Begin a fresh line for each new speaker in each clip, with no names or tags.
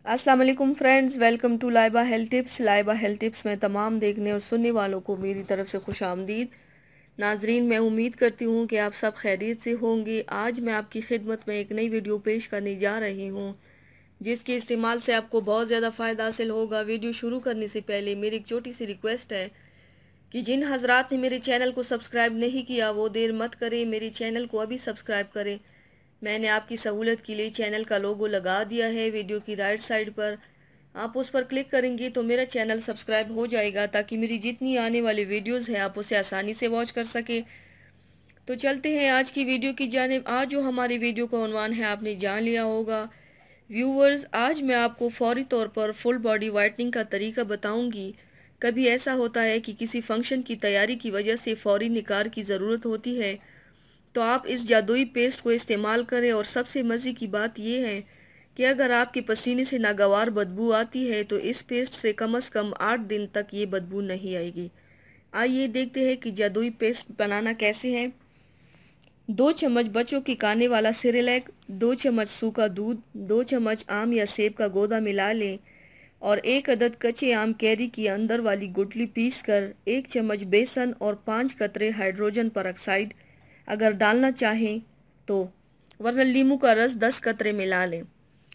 अस्सलाम वालेकुम friends, welcome to Laiba health tips. Laiba health tips में तमाम देखने और सुनने वालों को मेरी तरफ से खुश आमदीद। नाजरीन, मैं उम्मीद करती हूँ कि आप सब खैरियत से होंगे। आज मैं आपकी खिदमत में एक नई वीडियो पेश करने जा रही हूँ जिसके इस्तेमाल से आपको बहुत ज़्यादा फ़ायदा हासिल होगा। वीडियो शुरू करने से पहले मेरी एक छोटी सी रिक्वेस्ट है कि जिन हजरात ने मेरे चैनल को सब्सक्राइब नहीं किया वो देर मत करें, मेरे चैनल को अभी सब्सक्राइब करें। मैंने आपकी सहूलत के लिए चैनल का लोगो लगा दिया है वीडियो की राइट साइड पर। आप उस पर क्लिक करेंगे तो मेरा चैनल सब्सक्राइब हो जाएगा ताकि मेरी जितनी आने वाली वीडियोस हैं आप उसे आसानी से वॉच कर सके। तो चलते हैं आज की वीडियो की जानिब। आज जो हमारी वीडियो का उन्वान है आपने जान लिया होगा व्यूवर्स। आज मैं आपको फौरी तौर पर फुल बॉडी वाइटनिंग का तरीका बताऊंगी। कभी ऐसा होता है कि किसी फंक्शन की तैयारी की वजह से फौरी निखार की ज़रूरत होती है, तो आप इस जादुई पेस्ट को इस्तेमाल करें। और सबसे मज़े की बात यह है कि अगर आपके पसीने से नागवार बदबू आती है तो इस पेस्ट से कम 8 दिन तक ये बदबू नहीं आएगी। आइए देखते हैं कि जादुई पेस्ट बनाना कैसे है। 2 चम्मच बच्चों की खाने वाला सिरेलैक, 2 चम्मच सूखा दूध, 2 चम्मच आम या सेब का गोदा मिला लें और 1 अदद कच्चे आम कैरी की अंदर वाली गुठली पीस कर 1 चम्मच बेसन और 5 कतरे हाइड्रोजन परऑक्साइड अगर डालना चाहें तो, वरना नींबू का रस 10 कतरे मिला लें।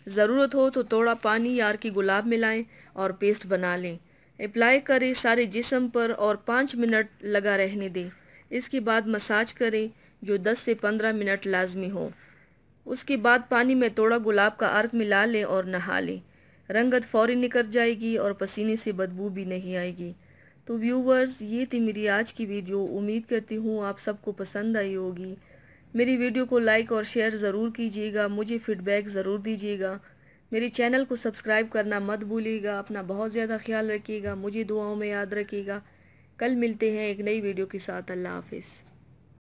ज़रूरत हो तो थोड़ा पानी यार की गुलाब मिलाएं और पेस्ट बना लें। अप्लाई करें सारे जिस्म पर और 5 मिनट लगा रहने दें। इसके बाद मसाज करें जो 10 से 15 मिनट लाजमी हो। उसके बाद पानी में थोड़ा गुलाब का अर्क मिला लें और नहा लें। रंगत फौरी निकल जाएगी और पसीने से बदबू भी नहीं आएगी। तो व्यूवर्स, ये थी मेरी आज की वीडियो। उम्मीद करती हूँ आप सबको पसंद आई होगी। मेरी वीडियो को लाइक और शेयर ज़रूर कीजिएगा, मुझे फीडबैक ज़रूर दीजिएगा। मेरे चैनल को सब्सक्राइब करना मत भूलिएगा। अपना बहुत ज़्यादा ख्याल रखिएगा, मुझे दुआओं में याद रखिएगा। कल मिलते हैं एक नई वीडियो के साथ। अल्लाह हाफिज़।